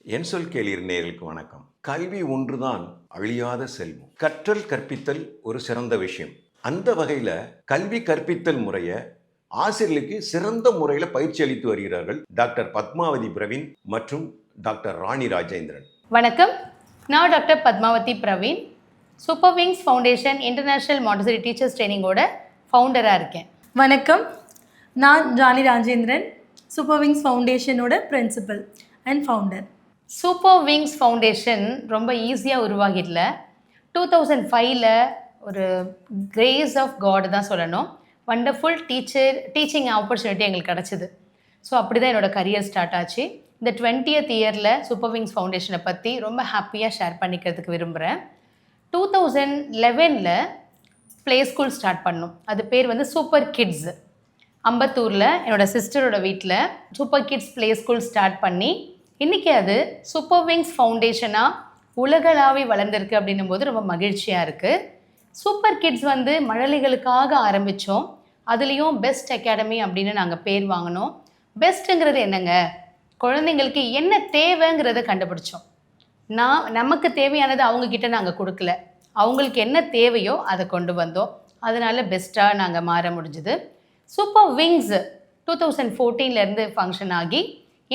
என் சொல் கேளீர் நேயர்களுக்கு வணக்கம். கல்வி ஒன்றுதான் அழியாத செல்வம். கற்றல் கற்பித்தல் ஒரு சிறந்த விஷயம். அந்த வகையில் கல்வி கற்பித்தல் முறையை ஆசிரியர்களுக்கு சிறந்த முறையில் பயிற்சி அளித்து வருகிறார்கள் டாக்டர் பத்மாவதி பிரவீன் மற்றும் டாக்டர் ராணி ராஜேந்திரன். வணக்கம், நான் doctor Padmavathi Praveen, super wings foundation international Montessori teachers ட்ரைனிங்கோட ஃபவுண்டராக இருக்கேன். வணக்கம், நான் ராணி ராஜேந்திரன், சூப்பர் விங்ஸ் ஃபவுண்டேஷனோட principal and founder. Super wings foundation ரொம்ப ஈஸியாக உருவாகிடல. 2005 ஒரு கிரேஸ் ஆஃப் காட் தான் சொல்லணும். வண்டர்ஃபுல் டீச்சிங் ஆப்பர்ச்சுனிட்டி எங்களுக்கு கிடச்சிது. ஸோ அப்படி தான் என்னோடய கரியர் ஸ்டார்ட் ஆச்சு. இந்த 20th இயரில் சூப்பர் விங்ஸ் ஃபவுண்டேஷனை பற்றி ரொம்ப ஹாப்பியாக ஷேர் பண்ணிக்கிறதுக்கு விரும்புகிறேன். 2011 ப்ளே ஸ்கூல் ஸ்டார்ட் பண்ணோம். அது பேர் வந்து சூப்பர் கிட்ஸ். அம்பத்தூரில் என்னோடய சிஸ்டரோட வீட்டில் super kids play school start பண்ணி இன்றைக்கி அது சூப்பர் விங்ஸ் ஃபவுண்டேஷனாக உலகளாவி வளர்ந்துருக்கு அப்படின்னும் போது ரொம்ப மகிழ்ச்சியாக இருக்குது. சூப்பர் கிட்ஸ் வந்து மழலைகளுக்காக ஆரம்பித்தோம். அதுலேயும் பெஸ்ட் அகாடமி அப்படின்னு நாங்கள் பேர் வாங்கினோம். பெஸ்ட்டுங்கிறது என்னங்க, குழந்தைங்களுக்கு என்ன தேவைங்கிறத கண்டுபிடிச்சோம். நமக்கு தேவையானது அவங்கக்கிட்ட நாங்கள் கொடுக்கல, அவங்களுக்கு என்ன தேவையோ அதை கொண்டு வந்தோம். அதனால் பெஸ்ட்டாக நாங்கள் மாற முடிஞ்சுது. சூப்பர் விங்ஸ் 2014 ஃபங்க்ஷன் ஆகி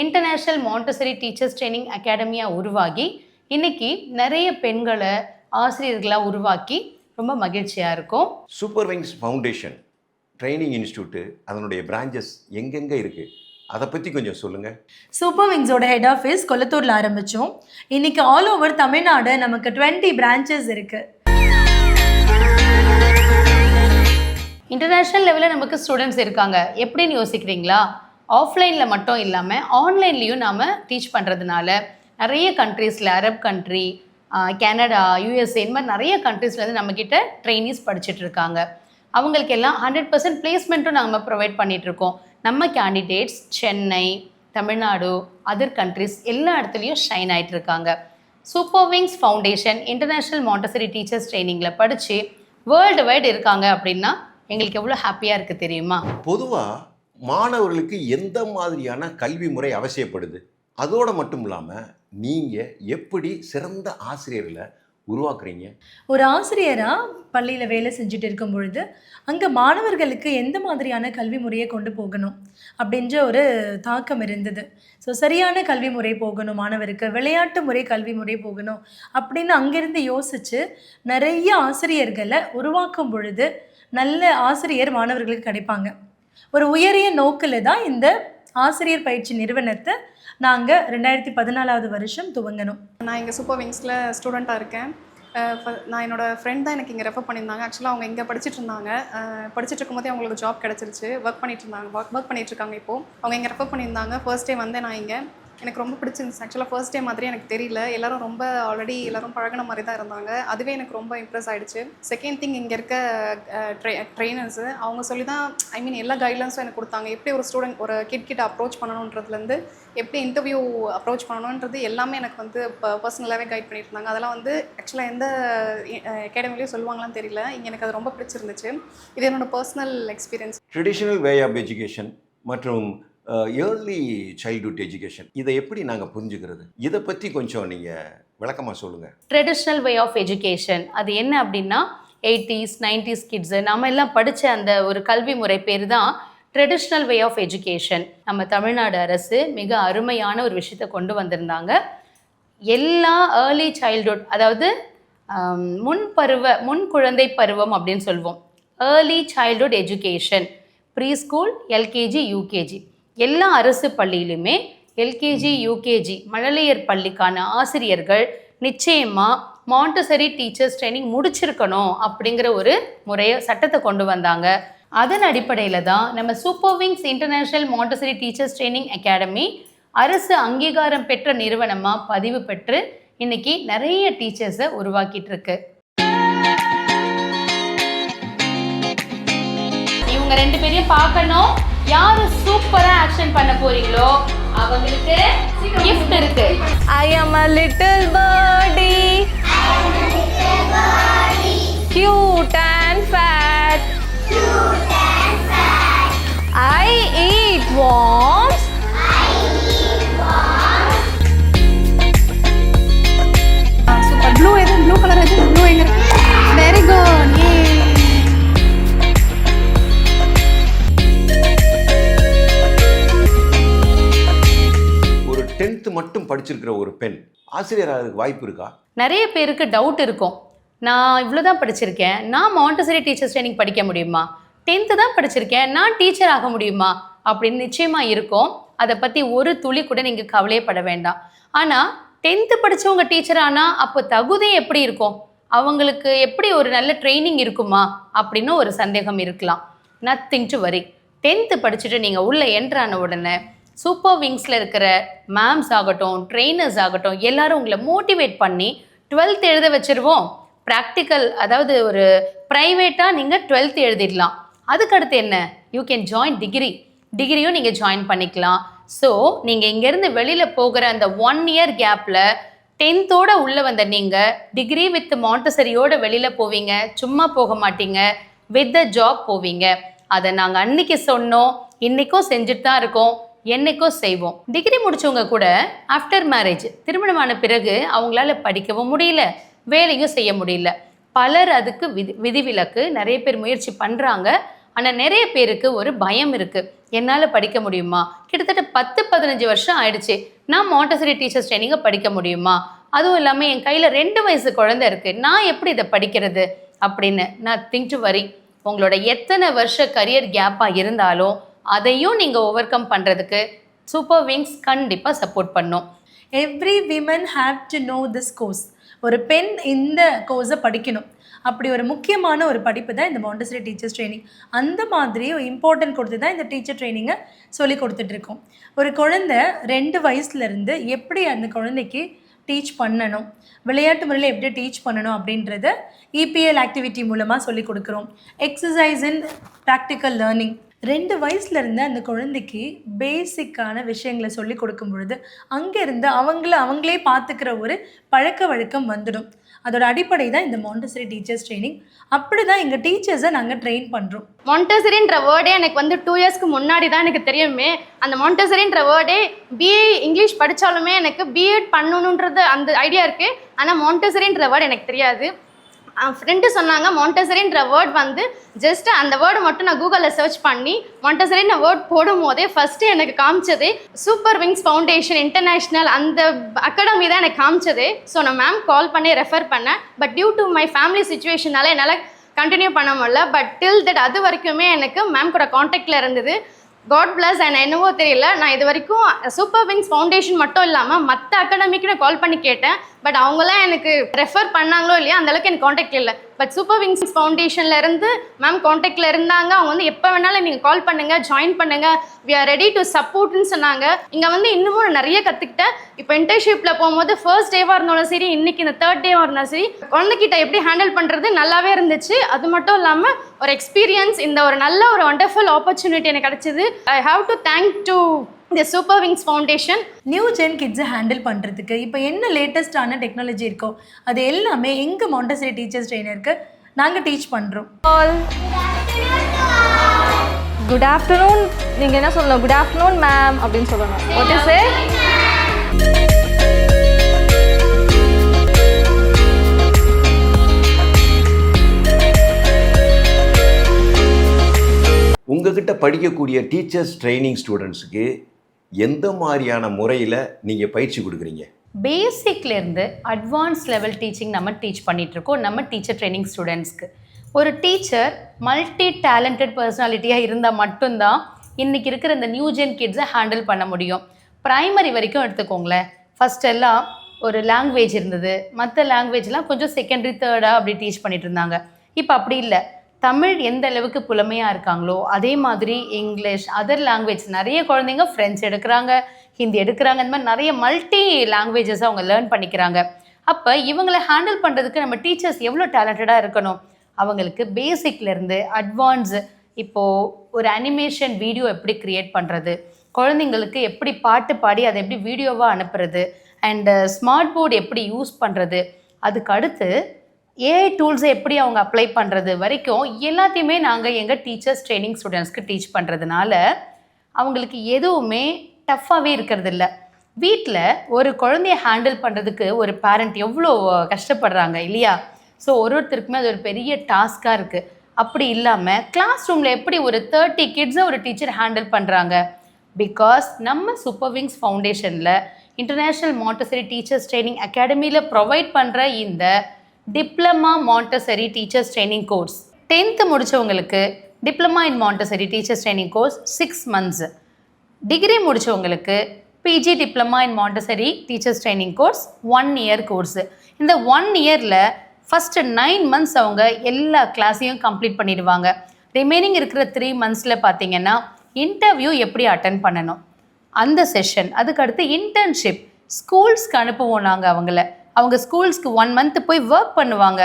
இன்டர்நேஷ்னல் மாண்டசரி டீச்சர்ஸ் ட்ரைனிங் அகாடமியாக உருவாகி இன்றைக்கி நிறைய பெண்களை ஆசிரியர்களாக உருவாக்கி ரொம்ப மகிழ்ச்சியாக இருக்கும். Super wings foundation training institute அதனுடைய பிரான்ச்சஸ் எங்கெங்கே இருக்குது, அதை பற்றி கொஞ்சம் சொல்லுங்கள். சூப்பர் விங்ஸோட ஹெட் ஆஃபீஸ் கொளத்தூரில் ஆரம்பித்தோம். இன்றைக்கி ஆல் ஓவர் தமிழ்நாடு நமக்கு 20 பிரான்ச்சஸ் இருக்குது. இன்டர்நேஷ்னல் லெவலில் நமக்கு ஸ்டூடெண்ட்ஸ் இருக்காங்க. எப்படின்னு யோசிக்கிறீங்களா? ஆஃப்லைனில் மட்டும் இல்லாமல் ஆன்லைன்லேயும் நாம் டீச் பண்ணுறதுனால நிறைய கண்ட்ரீஸில், அரப் கண்ட்ரி, கனடா, யூஎஸ்ஏ, இந்த மாதிரி நிறைய கண்ட்ரீஸ்லேருந்து நம்மக்கிட்ட ட்ரெயினிஸ் படிச்சுட்ருக்காங்க. அவங்களுக்கு எல்லாம் 100% பிளேஸ்மெண்ட்டும் நம்ம ப்ரொவைட் பண்ணிகிட்ருக்கோம். நம்ம candidates Chennai, Tamil Nadu, other countries எல்லா இடத்துலையும் ஷைன் ஆகிட்டுருக்காங்க. Super wings foundation international Montessori teachers ட்ரைனிங்கில் படித்து வேர்ல்டு வைடு இருக்காங்க அப்படின்னா எங்களுக்கு எவ்வளோ ஹாப்பியாக இருக்குது தெரியுமா? பொதுவாக மாணவர்களுக்கு எந்த மாதிரியான கல்வி முறை அவசியப்படுது, அதோடு மட்டும் இல்லாமல் நீங்கள் எப்படி சிறந்த ஆசிரியர்களை உருவாக்குறீங்க? ஒரு ஆசிரியராக பள்ளியில் வேலை செஞ்சுட்டு இருக்கும் பொழுது அங்கே மாணவர்களுக்கு எந்த மாதிரியான கல்வி முறையை கொண்டு போகணும் அப்படின்ற ஒரு தாக்கம் இருந்தது. ஸோ சரியான கல்வி முறை போகணும், மாணவருக்கு விளையாட்டு முறை கல்வி முறை போகணும் அப்படின்னு அங்கேருந்து யோசித்து நிறைய ஆசிரியர்களை உருவாக்கும் பொழுது நல்ல ஆசிரியர் மாணவர்களுக்கு கிடைப்பாங்க. ஒரு உயரிய நோக்கில் தான் இந்த ஆசிரியர் பயிற்சி நிறுவனத்தை நாங்கள் 2014 வருஷம் துவங்கணும். நான் இங்கே சூப்பர் விங்ஸில் ஸ்டூடெண்ட்டாக இருக்கேன். நான் என்னோடய ஃப்ரெண்ட் தான் எனக்கு இங்கே ரெஃபர் பண்ணியிருந்தாங்க. ஆக்சுவலாக அவங்க இங்கே படிச்சுட்டு இருந்தாங்க. படிச்சுட்டு இருக்கும்போதே அவங்களுக்கு ஜாப் கிடச்சிருச்சு. ஒர்க் பண்ணிகிட்ருக்காங்க. இப்போது அவங்க இங்கே ரெஃபர் பண்ணியிருந்தாங்க. ஃபர்ஸ்ட் டே வந்தேன் நான் இங்கே. எனக்கு ரொம்ப பிடிச்சிருந்துச்சு. ஆக்சுவலாக ஃபர்ஸ்ட் டே மாதிரி எனக்கு தெரியல. எல்லோரும் ரொம்ப ஆல்ரெடி எல்லோரும் பழகின மாதிரி தான் இருந்தாங்க. அதுவே எனக்கு ரொம்ப இம்ப்ரெஸ் ஆகிடுச்சு. செகண்ட் திங், இங்கே இருக்க ட்ரெயினர்ஸு அவங்க சொல்லி தான் எல்லா கைட்லைன்ஸும் எனக்கு கொடுத்தாங்க. எப்படி ஒரு ஸ்டூடெண்ட் ஒரு கிட்ட அப்ரோச் பண்ணணுன்றதுலேருந்து எப்படி இன்டர்வியூ அப்ரோச் பண்ணணுன்றது எல்லாமே எனக்கு வந்து பர்சனலாகவே கைட் பண்ணிட்டு இருந்தாங்க. அதெல்லாம் வந்து ஆக்சுவலாக எந்த அகாடமிலையும் சொல்லுவாங்களான்னு தெரியல. இங்கே எனக்கு அது ரொம்ப பிடிச்சிருந்துச்சு. இது என்னோடய personal experience. Traditional way of education மற்றும் ஏர்லி சைல்ட்ஹுட் எஜுகேஷன், இதை எப்படி நாங்கள் புரிஞ்சுக்கிறது, இதை பற்றி கொஞ்சம் நீங்கள் விளக்கமாக சொல்லுங்கள். ட்ரெடிஷ்னல் வே ஆஃப் எஜுகேஷன் அது என்ன அப்படின்னா 80s 90s கிட்ஸு நம்ம எல்லாம் படித்த அந்த ஒரு கல்வி முறை பேர் தான் ட்ரெடிஷ்னல் வே ஆஃப் எஜுகேஷன். நம்ம தமிழ்நாடு அரசு மிக அருமையான ஒரு விஷயத்தை கொண்டு வந்திருந்தாங்க. எல்லா ஏர்லி சைல்ட்ஹுட், அதாவது முன் குழந்தை பருவம் அப்படின்னு சொல்லுவோம். Early childhood education, preschool, LKG, UKG, எல்லா அரசு பள்ளியிலுமே எல்கேஜி, யூகேஜி மழலையர் பள்ளிக்கான ஆசிரியர்கள் நிச்சயமாக மாண்டசரி டீச்சர்ஸ் ட்ரைனிங் முடிச்சிருக்கணும் அப்படிங்கிற ஒரு சட்டத்தை கொண்டு வந்தாங்க. அதன் அடிப்படையில் தான் நம்ம super wings international Montessori teachers training academy அரசு அங்கீகாரம் பெற்ற நிறுவனமாக பதிவு பெற்று இன்னைக்கு நிறைய டீச்சர்ஸை உருவாக்கிட்டு இருக்கு. இவங்க 2 பேரையும் பார்க்கணும். யாரு சூப்பரா ஆக்ஷன் பண்ண போறீங்களோ அவங்களுக்கு gift இருக்கு. I am a little birdie, cute and fat. I eat worms. மட்டும் படிச்சிருக்கிற ஒரு பெண் ஆசிரியர் ஆகிறதுக்கு வாய்ப்பு இருக்கா? நிறைய பேருக்கு டவுட் இருக்கும். நான் இவ்வளோ தான் படிச்சிருக்கேன், நான் மாண்டசரி டீச்சர்ஸ் ட்ரைனிங் படிக்க முடியுமா? 10th தான் படிச்சிருக்கேன், நான் டீச்சர் ஆக முடியுமா அப்படின்னு நிச்சயமாக இருக்கும். அதை பற்றி ஒரு துளி கூட நீங்கள் கவலையப்பட வேண்டாம். ஆனால் 10th படித்தவங்க டீச்சர் ஆனால் அப்போ தகுதி எப்படி இருக்கும், அவங்களுக்கு எப்படி ஒரு நல்ல ட்ரைனிங் இருக்குமா அப்படின்னு ஒரு சந்தேகம் இருக்கலாம். Nothing to worry. 10th படிச்சுட்டு நீங்கள் உள்ளே என்ட்ரான உடனே சூப்பர் விங்ஸில் இருக்கிற மேம்ஸ் ஆகட்டும், ட்ரெயினர்ஸ் ஆகட்டும், எல்லாரும் உங்களை மோட்டிவேட் பண்ணி 12th எழுத வச்சிருவோம். ப்ராக்டிக்கல், அதாவது ஒரு ப்ரைவேட்டாக நீங்கள் 12th எழுதிடலாம். அதுக்கடுத்து என்ன, யூ கேன் ஜாயின் டிகிரியும் நீங்கள் ஜாயின் பண்ணிக்கலாம். ஸோ நீங்கள் இங்கேருந்து வெளியில் போகிற அந்த 1 year கேப்பில் 10th உள்ளே வந்த நீங்கள் டிகிரி வித் மாண்டசரியோடு வெளியில் போவீங்க. சும்மா போக மாட்டீங்க, வித் த ஜாப் போவீங்க. அதை நாங்கள் அன்னைக்கு சொன்னோம், இன்றைக்கும் செஞ்சுட்டு தான் இருக்கோம், என்னைக்கும் செய்வோம். டிகிரி முடித்தவங்க கூட ஆஃப்டர் மேரேஜ், திருமணமான பிறகு அவங்களால படிக்கவும் முடியல, வேலையும் செய்ய முடியல. பலர் அதுக்கு விதிவிலக்கு. நிறைய பேர் முயற்சி பண்ணுறாங்க. ஆனால் நிறைய பேருக்கு ஒரு பயம் இருக்குது, என்னால் படிக்க முடியுமா? கிட்டத்தட்ட 10-15 வருஷம் ஆயிடுச்சு, நான் மாண்டசரி டீச்சர்ஸ் ட்ரைனிங்கை படிக்க முடியுமா? அதுவும் இல்லாமல் என் கையில் 2 வயசு குழந்தை இருக்குது, நான் எப்படி இதை படிக்கிறது அப்படின்னு. Nothing to worry. உங்களோட எத்தனை வருஷ கரியர் கேப்பாக இருந்தாலும் அதையும் நீங்கள் ஓவர் கம் பண்ணுறதுக்கு சூப்பர் விங்ஸ் கண்டிப்பாக சப்போர்ட் பண்ணும். Every women have to know this course. ஒரு பெண் இந்த கோர்ஸை படிக்கணும். அப்படி ஒரு முக்கியமான ஒரு படிப்பு தான் இந்த மாண்டசரி டீச்சர்ஸ் ட்ரைனிங். அந்த மாதிரி ஒரு இம்பார்ட்டன்ட் கொடுத்து தான் இந்த டீச்சர் ட்ரைனிங்கை சொல்லி கொடுத்துட்ருக்கோம். ஒரு குழந்தை 2 வயசுலேருந்து எப்படி அந்த குழந்தைக்கு டீச் பண்ணணும், விளையாட்டு முறையில் எப்படி டீச் பண்ணணும் அப்படின்றத இபிஎல் ஆக்டிவிட்டி மூலமாக சொல்லி கொடுக்குறோம். Exercise and practical learning. 2 வயசுலேருந்து அந்த குழந்தைக்கு பேசிக்கான விஷயங்களை சொல்லி கொடுக்கும் பொழுது அங்கேருந்து அவங்களே பார்த்துக்கிற ஒரு பழக்க வழக்கம் வந்துடும். அதோட அடிப்படை தான் இந்த மாண்டசரி டீச்சர்ஸ் ட்ரைனிங். அப்படி தான் எங்கள் டீச்சர்ஸை நாங்கள் ட்ரெயின் பண்ணுறோம். மாண்டசரின்ற வேர்டே எனக்கு வந்து 2 இயர்ஸ்க்கு முன்னாடி தான் எனக்கு தெரியுமே. அந்த மாண்டசரின்ற வேர்டே பிஏ இங்கிலீஷ் படித்தாலுமே எனக்கு பிஎட் பண்ணணுன்றது அந்த ஐடியா இருக்குது. ஆனால் மாண்டசரின்ற வேர்டு எனக்கு தெரியாது. ஃப்ரெண்டு சொன்னாங்க மாண்டசரின்ற வேர்ட் வந்து ஜஸ்ட் அந்த வேர்டு மட்டும் நான் கூகுளில் சர்ச் பண்ணி மாண்டசரின்ற வேர்ட் போடும் போதே ஃபஸ்ட்டு எனக்கு காமிச்சதே சூப்பர் விங்ஸ் ஃபவுண்டேஷன் இன்டர்நேஷ்னல் அந்த அகாடமி தான் எனக்கு காமிச்சதே. ஸோ நான் மேம் கால் பண்ணி ரெஃபர் பண்ணேன். But due to my family சுச்சுவேஷனால என்னால் கண்டினியூ பண்ண முடியல. பட் டில் தட் அது வரைக்குமே எனக்கு மேம் கூட காண்டாக்டில் இருந்தது. God plus. அண்ட் என்னவோ தெரியல, நான் இது வரைக்கும் சூப்பர் விங்ஸ் ஃபவுண்டேஷன் மட்டும் இல்லாமல் மற்ற அகாடமிக்கு நான் கால் பண்ணி கேட்டேன். பட் அவங்களாம் எனக்கு ரெஃபர் பண்ணாங்களோ இல்லையா அந்தளவுக்கு எனக்கு காண்டாக்ட் இல்லை. பட் சூப்பர் விங்ஸ் ஃபவுண்டேஷனில் இருந்து மேம் காண்டாக்டில் இருந்தாங்க. அவங்க வந்து எப்போ வேணாலும் நீங்கள் கால் பண்ணுங்கள், ஜாயின் பண்ணுங்கள், வி ஆர் ரெடி டு சப்போர்ட்னு சொன்னாங்க. இங்கே வந்து இன்னமும் நிறைய கற்றுக்கிட்டேன். இப்போ இன்டர்ன்ஷிப்பில் போகும்போது ஃபர்ஸ்ட் டேவாக இருந்தாலும் சரி, இன்றைக்கி இந்த 3rd டேவாக இருந்தாலும் சரி, குழந்தைகிட்ட எப்படி ஹேண்டில் பண்ணுறது நல்லாவே இருந்துச்சு. அது மட்டும் இல்லாமல் ஒரு எக்ஸ்பீரியன்ஸ், இந்த ஒரு நல்ல ஒரு வண்டர்ஃபுல் ஆப்பர்ச்சுனிட்டி எனக்கு கிடச்சிது. I have to thank to இந்த super wings foundation. New gen கிட்ஸை ஹேண்டில் பண்ணுறதுக்கு இப்போ என்ன லேட்டஸ்டான டெக்னாலஜி இருக்கோ அது எல்லாமே எங்கள் மாண்டசரி டீச்சர்ஸ் ட்ரெயினருக்கு நாங்கள் டீச் பண்ணுறோம். Good afternoon. நீங்கள் என்ன சொல்லணும்? குட் ஆஃப்டர்நூன் மேம் அப்படின்னு சொல்லணும். What is it? உங்ககிட்ட படிக்கக்கூடிய டீச்சர்ஸ் ட்ரைனிங் ஸ்டூடெண்ட்ஸுக்கு எந்த மாதிரியான முறையில் நீங்கள் பயிற்சி கொடுக்குறீங்க? பேசிக்லேருந்து அட்வான்ஸ் லெவல் டீச்சிங் நம்ம டீச் பண்ணிகிட்ருக்கோம் நம்ம டீச்சர் ட்ரைனிங் ஸ்டூடெண்ட்ஸ்க்கு. ஒரு டீச்சர் மல்டி டேலண்டட் பர்சனாலிட்டியாக இருந்தால் மட்டும்தான் இன்றைக்கி இருக்கிற இந்த நியூ ஜென் கிட்ஸை ஹேண்டில் பண்ண முடியும். ப்ரைமரி வரைக்கும் எடுத்துக்கோங்களேன். ஃபஸ்ட் எல்லாம் ஒரு லாங்குவேஜ் இருந்தது, மற்ற லாங்குவேஜ்லாம் கொஞ்சம் செகண்டரி தேர்டாக அப்படி டீச் பண்ணிட்டு இருந்தாங்க. இப்போ அப்படி இல்லை. தமிழ் எந்த அளவுக்கு புலமையாக இருக்காங்களோ அதே மாதிரி இங்கிலீஷ், அதர் லாங்குவேஜ், நிறைய குழந்தைங்க ஃப்ரெஞ்ச் எடுக்கிறாங்க, ஹிந்தி எடுக்கிறாங்க, இந்த மாதிரி நிறைய மல்டி லாங்குவேஜஸ் அவங்க லேர்ன் பண்ணிக்கிறாங்க. அப்போ இவங்களை ஹேண்டில் பண்ணுறதுக்கு நம்ம டீச்சர்ஸ் எவ்வளோ டேலண்டடாக இருக்கணும். அவங்களுக்கு பேசிக்லேருந்து அட்வான்ஸு, இப்போது ஒரு அனிமேஷன் வீடியோ எப்படி க்ரியேட் பண்ணுறது, குழந்தைங்களுக்கு எப்படி பாட்டு பாடி அதை எப்படி வீடியோவாக அனுப்புறது, அண்டு ஸ்மார்ட் போர்டு எப்படி யூஸ் பண்ணுறது, அதுக்கு அடுத்து ஏஐ டூல்ஸை எப்படி அவங்க அப்ளை பண்ணுறது வரைக்கும் எல்லாத்தையுமே நாங்கள் எங்கள் டீச்சர்ஸ் ட்ரைனிங் ஸ்டூடெண்ட்ஸ்க்கு டீச் பண்ணுறதுனால அவங்களுக்கு எதுவுமே டஃப்பாகவே இருக்கிறது இல்லை. வீட்டில் ஒரு குழந்தைய ஹேண்டில் பண்ணுறதுக்கு ஒரு பேரண்ட் எவ்வளோ கஷ்டப்படுறாங்க இல்லையா? ஸோ ஒருத்தருக்குமே அது ஒரு பெரிய டாஸ்காக இருக்குது. அப்படி இல்லாமல் கிளாஸ் ரூமில் எப்படி ஒரு 30 கிட்ஸை ஒரு டீச்சர் ஹேண்டில் பண்ணுறாங்க? பிகாஸ் நம்ம சூப்பர் விங்ஸ் ஃபவுண்டேஷனில் இன்டர்நேஷ்னல் மாண்டசரி டீச்சர்ஸ் ட்ரைனிங் அகாடமியில் ப்ரொவைட் பண்ணுற இந்த diploma Montessori teachers training course 10th முடித்தவங்களுக்கு diploma in Montessori teachers training course 6 months, degree முடித்தவங்களுக்கு PG diploma in Montessori teachers training course 1 year course. இந்த 1 yearல first 9 months அவங்க எல்லா கிளாஸையும் complete பண்ணிடுவாங்க. Remaining இருக்கிற 3 monthsல பார்த்தீங்கன்னா இன்டர்வியூ எப்படி அட்டன் பண்ணணும் அந்த செஷன், அதுக்கடுத்து இன்டர்ன்ஷிப் ஸ்கூல்ஸ்க்கு அனுப்புவோம் நாங்கள் அவங்க ஸ்கூல்ஸ்க்கு 1 month போய் ஒர்க் பண்ணுவாங்க.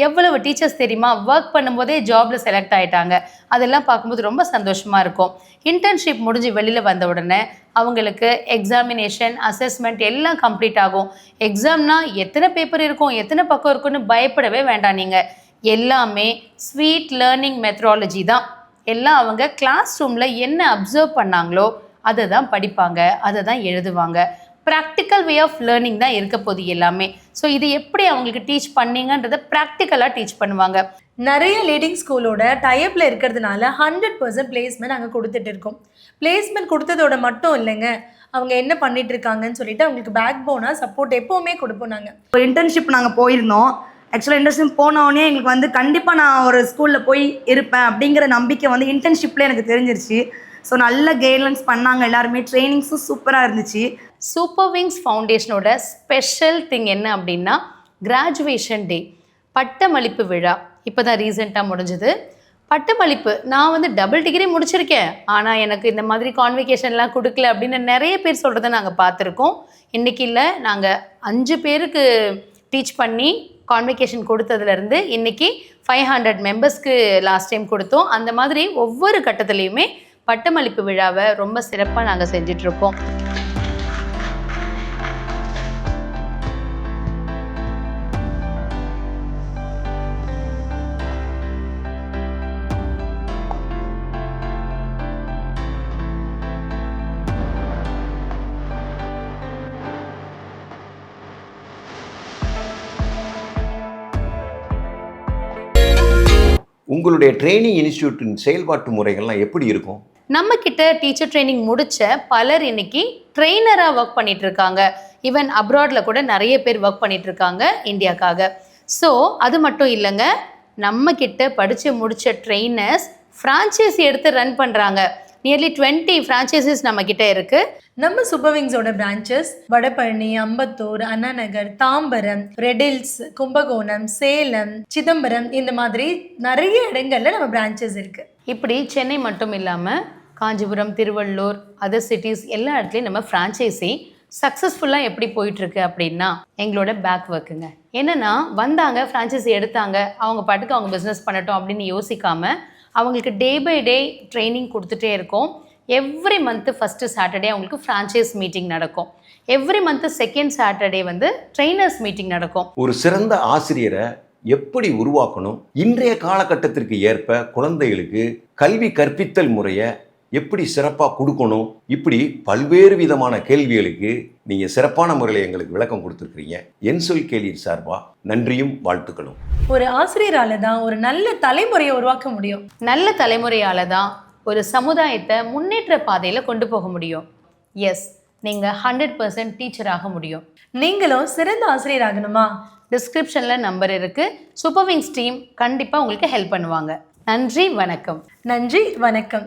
எவ்வளவு டீச்சர்ஸ் தெரியுமா ஒர்க் பண்ணும்போதே ஜாபில் செலக்ட் ஆகிட்டாங்க. அதெல்லாம் பார்க்கும்போது ரொம்ப சந்தோஷமாக இருக்கும். இன்டர்ன்ஷிப் முடிஞ்சு வெளியில் வந்த உடனே அவங்களுக்கு எக்ஸாமினேஷன் அசஸ்மெண்ட் எல்லாம் கம்ப்ளீட் ஆகும். எக்ஸாம்னா எத்தனை பேப்பர் இருக்கும் எத்தனை பக்கம் இருக்குன்னு பயப்படவே வேண்டாம். நீங்கள் எல்லாமே ஸ்வீட் லேர்னிங் மெத்தடாலஜி தான். எல்லாம் அவங்க கிளாஸ் ரூமில் என்ன அப்சர்வ் பண்ணாங்களோ அதை தான் படிப்பாங்க, அதை தான் எழுதுவாங்க. ப்ராக்டிக்கல் வே ஆஃப் லேர்னிங் தான் இருக்க போகுது எல்லாமே. ஸோ இது எப்படி அவங்களுக்கு டீச் பண்ணீங்கன்றதை ப்ராக்டிக்கலாக டீச் பண்ணுவாங்க. நிறைய லீடிங் ஸ்கூலோட டைப்பில் இருக்கிறதுனால 100% பிளேஸ்மெண்ட் நாங்கள் கொடுத்துட்டு இருக்கோம். பிளேஸ்மெண்ட் கொடுத்ததோட மட்டும் இல்லைங்க, அவங்க என்ன பண்ணிட்டு இருக்காங்கன்னு சொல்லிட்டு அவங்களுக்கு பேக் போனாக சப்போர்ட் எப்போவுமே கொடுப்போம். நாங்கள் ஒரு இன்டர்ன்ஷிப் நாங்கள் போயிருந்தோம். ஆக்சுவலாக இன்டர்ன்ஷிப் போனோடனே எங்களுக்கு வந்து கண்டிப்பாக நான் ஒரு ஸ்கூலில் போய் இருப்பேன் அப்படிங்கிற நம்பிக்கை வந்து இன்டர்ன்ஷிப்பில் எனக்கு தெரிஞ்சிருச்சு. ஸோ நல்ல கைட்லைன்ஸ் பண்ணாங்க எல்லாருமே, ட்ரைனிங்ஸும் சூப்பராக இருந்துச்சு. சூப்பர் விங்ஸ் ஃபவுண்டேஷனோட ஸ்பெஷல் திங் என்ன அப்படின்னா கிராஜுவேஷன் டே, பட்டமளிப்பு விழா. இப்போ தான் ரீசெண்டாக முடிஞ்சது பட்டமளிப்பு. நான் வந்து டபுள் டிகிரி முடிச்சிருக்கேன், ஆனால் எனக்கு இந்த மாதிரி கான்வெகேஷன்லாம் கொடுக்கல அப்படின்னு நிறைய பேர் சொல்கிறத நாங்கள் பார்த்துருக்கோம். இன்றைக்கி இல்லை, நாங்கள் 5 பேருக்கு டீச் பண்ணி கான்வெகேஷன் கொடுத்ததுலேருந்து இன்றைக்கி 500 மெம்பர்ஸ்க்கு லாஸ்ட் டைம் கொடுத்தோம். அந்த மாதிரி ஒவ்வொரு கட்டத்துலேயுமே பட்டமளிப்பு விழாவை ரொம்ப சிறப்பாக நாங்கள் செஞ்சிட்ருக்கோம். உங்களுடைய ட்ரைனிங் இன்ஸ்டியூட்டின் செயல்பாட்டு முறைகள்லாம் எப்படி இருக்கும்? நம்ம கிட்ட டீச்சர் ட்ரைனிங் முடிச்ச பலர் இன்னைக்கு ட்ரெயினராக ஒர்க் பண்ணிட்டு இருக்காங்க. ஈவன் அப்ராடில் கூட நிறைய பேர் ஒர்க் பண்ணிட்டு இருக்காங்க இந்தியாக்காக. ஸோ அது மட்டும் இல்லைங்க, நம்ம கிட்ட படித்து முடித்த ட்ரெயினர்ஸ் ஃப்ரான்ச்சைஸி எடுத்து ரன் பண்ணுறாங்க. நியர்லி 20 ஃப்ரான்ச்சைசிஸ் நம்ம கிட்ட இருக்குது. நம்ம super விங்ஸோட branches Vadapalani, Ambattur, Anna Nagar, Tambaram, riddles, Kumbakonam, Salem, Chidambaram, இந்த மாதிரி நிறைய இடங்கள்ல நம்ம பிரான்ச்சஸ் இருக்குது. இப்படி சென்னை மட்டும் இல்லாமல் காஞ்சிபுரம், திருவள்ளூர், அதர் சிட்டிஸ் எல்லா இடத்துலையும் நம்ம ஃப்ரான்ச்சைஸி சக்ஸஸ்ஃபுல்லாக எப்படி போயிட்டுருக்கு அப்படின்னா எங்களோட பேக் ஒர்க்குங்க. என்னென்னா வந்தாங்க, ஃப்ரான்ச்சைஸி எடுத்தாங்க, அவங்க பாட்டுக்கு அவங்க பிஸ்னஸ் பண்ணட்டும் அப்படின்னு யோசிக்காமல் அவங்களுக்கு டே பை டே ட்ரைனிங் கொடுத்துட்டே இருக்கோம். எவ்ரி மந்த்து ஃபஸ்ட்டு சாட்டர்டே அவங்களுக்கு ஃப்ரான்ச்சைஸ் மீட்டிங் நடக்கும். எவ்ரி மந்த்து செகண்ட் சாட்டர்டே வந்து ட்ரெயினர்ஸ் மீட்டிங் நடக்கும். ஒரு சிறந்த ஆசிரியரை எப்படி உருவாக்கணும், இன்றைய காலகட்டத்திற்கு ஏற்ப குழந்தைகளுக்கு கல்வி கற்பித்தல் முறையை எப்படி சிறப்பாக கொடுக்கணும், இப்படி பல்வேறு விதமான கேள்விகளுக்கு நீங்கள் சிறப்பான முறையில் எங்களுக்கு விளக்கம் கொடுத்துருக்கிறீங்க. என் சொல் கேளீர் சார்பா நன்றியும் வாழ்த்துக்களும். ஒரு ஆசிரியரால தான் ஒரு நல்ல தலைமுறையை உருவாக்க முடியும். நல்ல தலைமுறையால் தான் ஒரு சமுதாயத்தை முன்னேற்ற பாதையில் கொண்டு போக முடியும். எஸ், நீங்கள் 100% டீச்சர் ஆக முடியும். நீங்களும் சிறந்த ஆசிரியர் ஆகணுமா? டிஸ்கிரிப்ஷனில் நம்பர் இருக்குது. சூப்பர் விங்ஸ் டீம் கண்டிப்பாக உங்களுக்கு ஹெல்ப் பண்ணுவாங்க. நன்றி, வணக்கம். நன்றி, வணக்கம்.